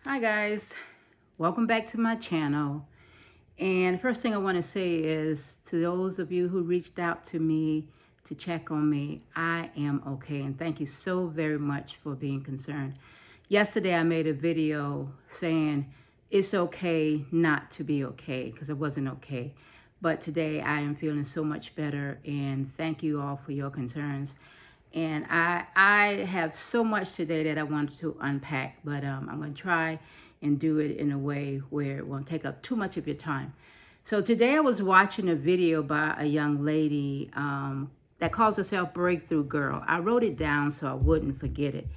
Hi guys, welcome back to my channel. And the first thing I want to say is to those of you who reached out to me to check on me, I am okay. And thank you so very much for being concerned. Yesterday I made a video saying it's okay not to be okay because I wasn't okay. But today I am feeling so much better, and thank you all for your concerns. And I have so much today that I wanted to unpack, but I'm going to try and do it in a way where it won't take up too much of your time. So today I was watching a video by a young lady that calls herself Breakthrough Girl. I wrote it down so I wouldn't forget it.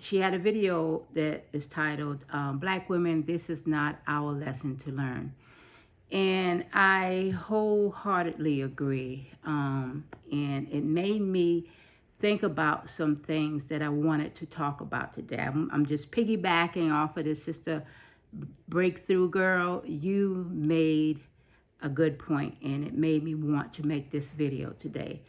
She had a video that is titled Black Women, This Is Not Our Lesson to Learn. And I wholeheartedly agree. And it made me think about some things that I wanted to talk about today. I'm just piggybacking off of this sister Breakthrough Girl. You made a good point, and it made me want to make this video today.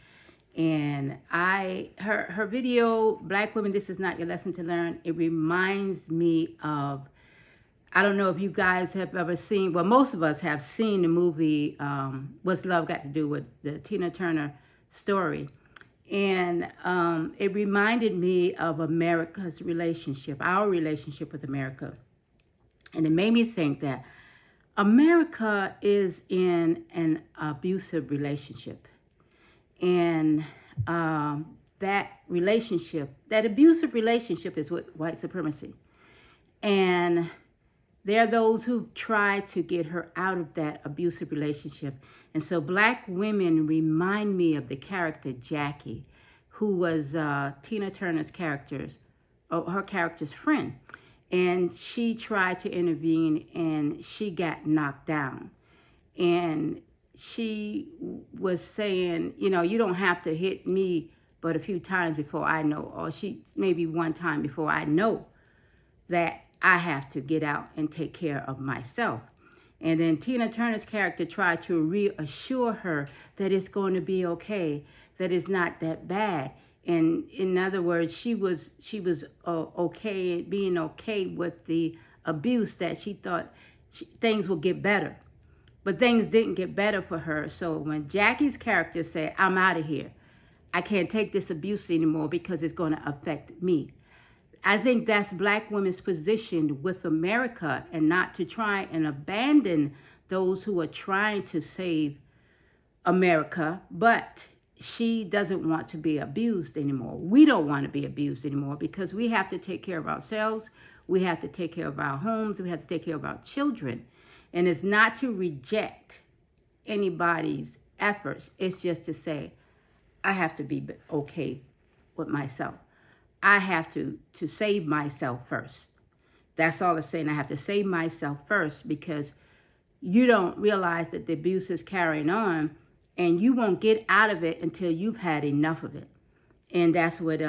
And her video, Black Women, This Is Not Your Lesson to Learn, it reminds me of, I don't know if you guys have ever seen, well, most of us have seen the movie What's Love Got to Do with the Tina Turner story. And it reminded me of America's relationship, our relationship with America. And it made me think that America is in an abusive relationship. And that relationship, that abusive relationship is with white supremacy. And there are those who try to get her out of that abusive relationship. And so black women remind me of the character Jackie, who was Tina Turner's her character's friend. And she tried to intervene and she got knocked down. And she was saying, you don't have to hit me but a few times before I know, or she maybe one time before I know that I have to get out and take care of myself. And then Tina Turner's character tried to reassure her that it's going to be okay, that it's not that bad. And in other words, she was okay, being okay with the abuse, that she thought things would get better. But things didn't get better for her. So when Jackie's character said, I'm out of here, I can't take this abuse anymore because it's going to affect me. I think that's black women's position with America, and not to try and abandon those who are trying to save America, but she doesn't want to be abused anymore. We don't want to be abused anymore because we have to take care of ourselves. We have to take care of our homes. We have to take care of our children. And it's not to reject anybody's efforts. It's just to say, I have to be okay with myself. I have to save myself first. That's all it's saying. I have to save myself first, because you don't realize that the abuse is carrying on, and you won't get out of it until you've had enough of it. And that's what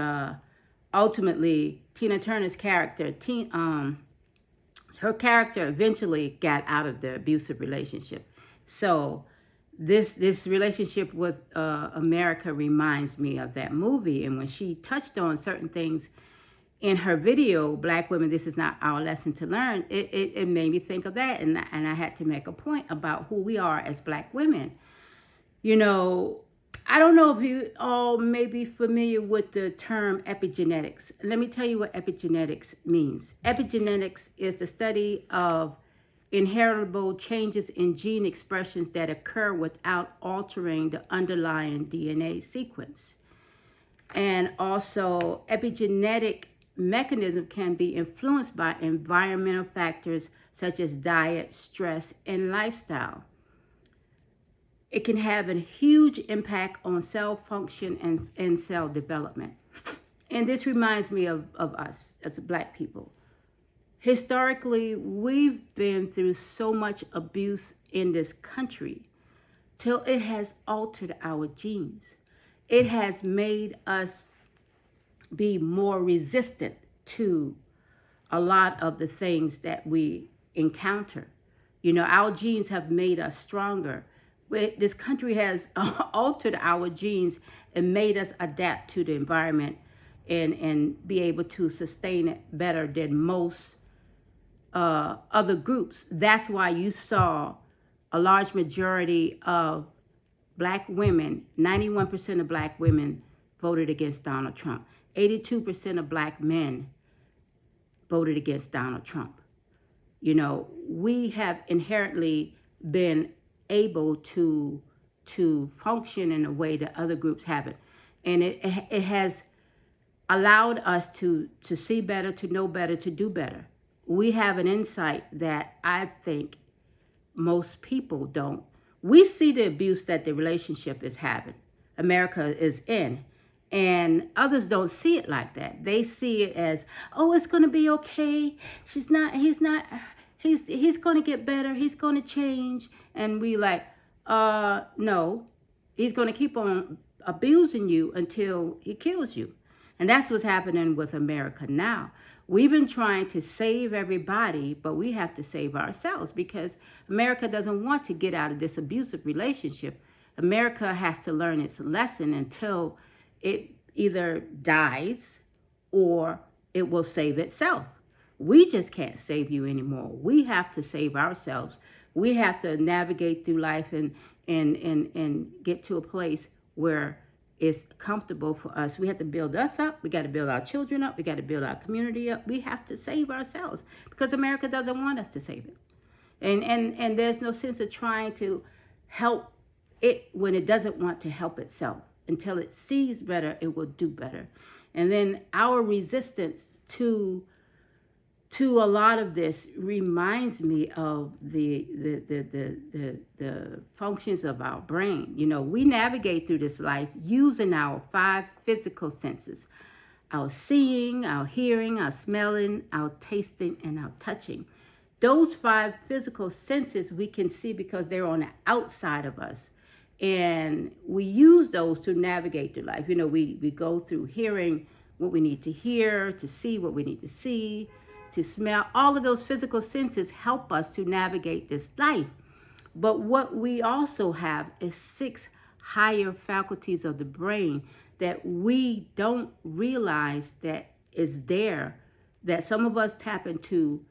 ultimately Tina Turner's character, her character eventually got out of the abusive relationship. So this relationship with America reminds me of that movie. And when she touched on certain things in her video, Black Women, This Is Not Our Lesson to Learn, it made me think of that. And I had to make a point about who we are as black women. You know, I don't know if you all may be familiar with the term epigenetics. Let me tell you what epigenetics means. Epigenetics is the study of inheritable changes in gene expressions that occur without altering the underlying DNA sequence. And also, epigenetic mechanism can be influenced by environmental factors such as diet, stress, and lifestyle. It can have a huge impact on cell function and cell development. And this reminds me of us as black people. Historically, we've been through so much abuse in this country till it has altered our genes. It has made us be more resistant to a lot of the things that we encounter. Our genes have made us stronger. This country has altered our genes and made us adapt to the environment and be able to sustain it better than most other groups. That's why you saw a large majority of black women, 91% of black women voted against Donald Trump. 82% of black men voted against Donald Trump. You know, we have inherently been able to function in a way that other groups haven't. And it has allowed us to see better, to know better, to do better. We have an insight that I think most people don't. We see the abuse that the relationship is having, America is in, and others don't see it like that. They see it as, oh, it's going to be okay. He's going to get better. He's going to change. And we like, no, he's going to keep on abusing you until he kills you. And that's what's happening with America now. We've been trying to save everybody, but we have to save ourselves because America doesn't want to get out of this abusive relationship. America has to learn its lesson until it either dies or it will save itself. We just can't save you anymore. We have to save ourselves. We have to navigate through life and get to a place where it's comfortable for us. We have to build us up. We got to build our children up. We got to build our community up. We have to save ourselves because America doesn't want us to save it. And there's no sense of trying to help it when it doesn't want to help itself. Until it sees better, it will do better. And then our resistance to a lot of this reminds me of the functions of our brain. You know, we navigate through this life using our 5 physical senses: our seeing, our hearing, our smelling, our tasting, and our touching. Those 5 physical senses we can see because they're on the outside of us. And we use those to navigate through life. You know, we go through hearing what we need to hear, to see what we need to see, to smell. All of those physical senses help us to navigate this life. But what we also have is 6 higher faculties of the brain that we don't realize that is there, that some of us tap into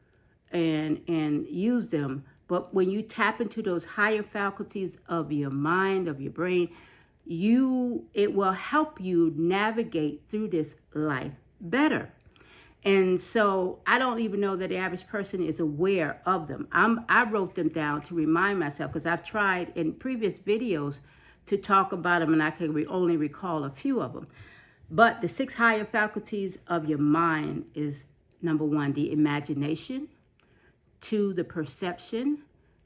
and use them. But when you tap into those higher faculties of your mind, of your brain, it will help you navigate through this life better. And so I don't even know that the average person is aware of them. I wrote them down to remind myself because I've tried in previous videos to talk about them and I can only recall a few of them. But the 6 higher faculties of your mind is number 1, the imagination; 2, the perception;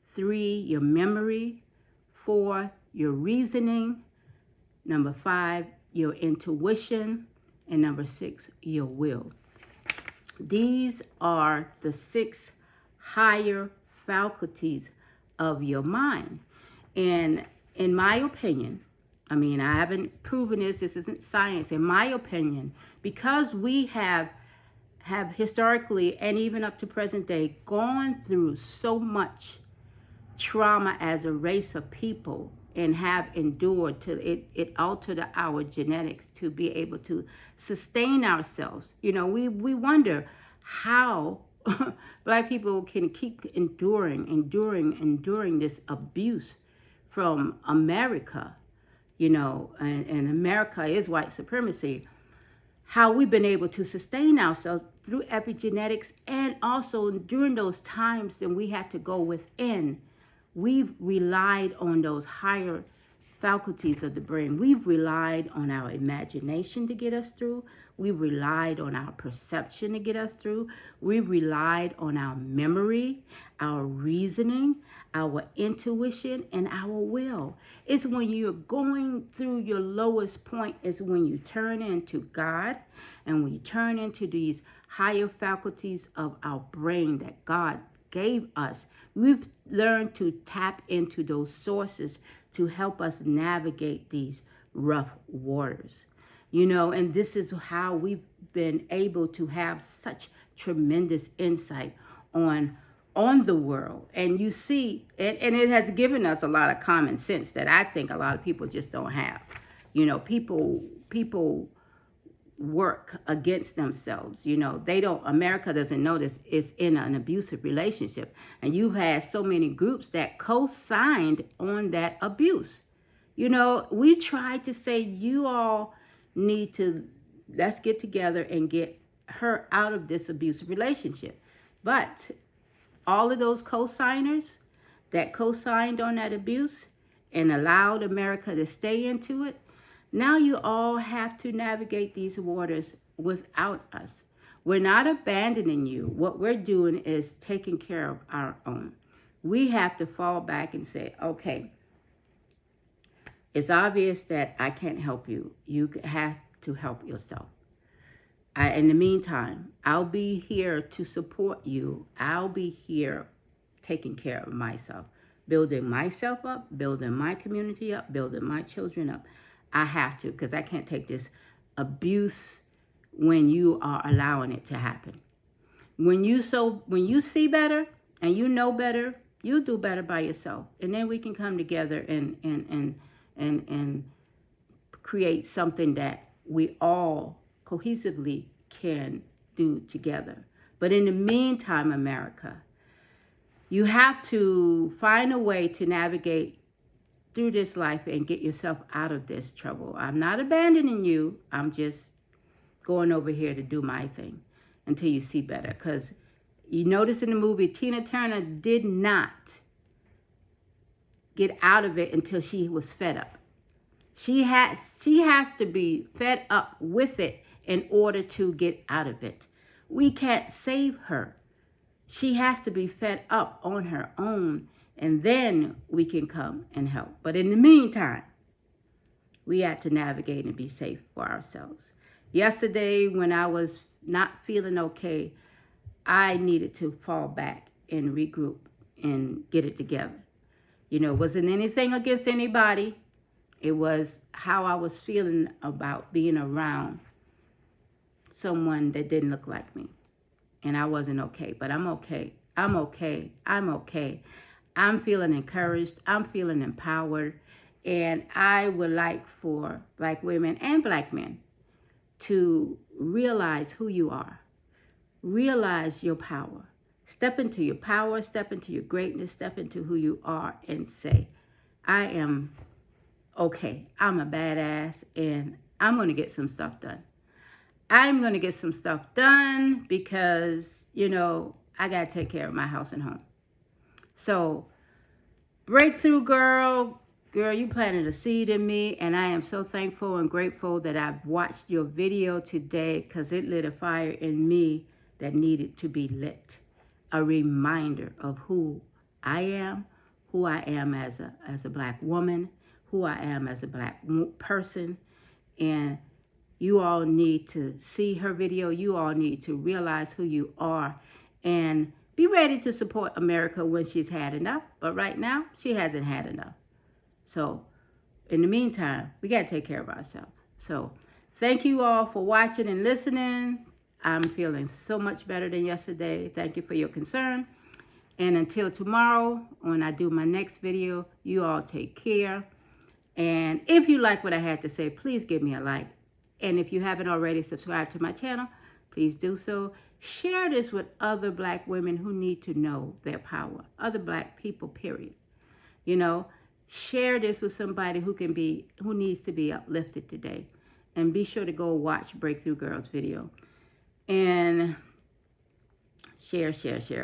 3, your memory; 4, your reasoning; number 5, your intuition; and number 6, your will. These are the 6 higher faculties of your mind. And in my opinion, I mean, I haven't proven this isn't science. In my opinion, because we have historically and even up to present day gone through so much trauma as a race of people and have endured till it altered our genetics to be able to sustain ourselves. You know, we wonder how black people can keep enduring this abuse from America, you know, and America is white supremacy. How we've been able to sustain ourselves through epigenetics, and also during those times that we had to go within, we've relied on those higher faculties of the brain. We've relied on our imagination to get us through. We've relied on our perception to get us through. We've relied on our memory, our reasoning, our intuition, and our will. It's when you're going through your lowest point is when you turn into God, and when you turn into these higher faculties of our brain that God gave us. We've learned to tap into those sources to help us navigate these rough waters. You know, and this is how we've been able to have such tremendous insight on the world. And you see, and it has given us a lot of common sense that I think a lot of people just don't have. You know, people work against themselves. You know, America doesn't know this. It's in an abusive relationship. And you've had so many groups that co-signed on that abuse. You know, we tried to say, you all need to, let's get together and get her out of this abusive relationship. But all of those co-signers that co-signed on that abuse and allowed America to stay into it, now you all have to navigate these waters without us. We're not abandoning you. What we're doing is taking care of our own. We have to fall back and say, okay, it's obvious that I can't help you. You have to help yourself. In the meantime, I'll be here to support you. I'll be here taking care of myself, building myself up, building my community up, building my children up. I have to, because I can't take this abuse when you are allowing it to happen. When you see better and you know better, you do better by yourself, and then we can come together and create something that we all cohesively can do together. But in the meantime, America, you have to find a way to navigate through this life and get yourself out of this trouble. I'm not abandoning you. I'm just going over here to do my thing until you see better. Because you notice in the movie, Tina Turner did not get out of it until she was fed up. She has to be fed up with it in order to get out of it. We can't save her. She has to be fed up on her own, and then we can come and help. But in the meantime, we have to navigate and be safe for ourselves. Yesterday, when I was not feeling okay, I needed to fall back and regroup and get it together. You know, it wasn't anything against anybody. It was how I was feeling about being around someone that didn't look like me. And I wasn't okay, but I'm okay. I'm okay. I'm okay. I'm feeling encouraged. I'm feeling empowered. And I would like for Black women and Black men to realize who you are. Realize your power. Step into your power. Step into your greatness. Step into who you are and say, I am okay. I'm a badass and I'm going to get some stuff done. I'm going to get some stuff done because, you know, I got to take care of my house and home. So, breakthrough girl, you planted a seed in me, and I am so thankful and grateful that I've watched your video today because it lit a fire in me that needed to be lit. A reminder of who I am as a Black woman, who I am as a Black person, and you all need to see her video. You all need to realize who you are and be ready to support America when she's had enough. But right now, she hasn't had enough. So in the meantime, we got to take care of ourselves. So thank you all for watching and listening. I'm feeling so much better than yesterday. Thank you for your concern. And until tomorrow, when I do my next video, you all take care. And if you like what I had to say, please give me a like. And if you haven't already subscribed to my channel, please do so. Share this with other Black women who need to know their power. Other Black people, period. You know, share this with somebody who needs to be uplifted today. And be sure to go watch Breakthrough Girls video. And share,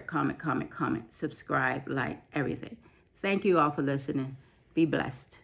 comment, subscribe, like, everything. Thank you all for listening. Be blessed.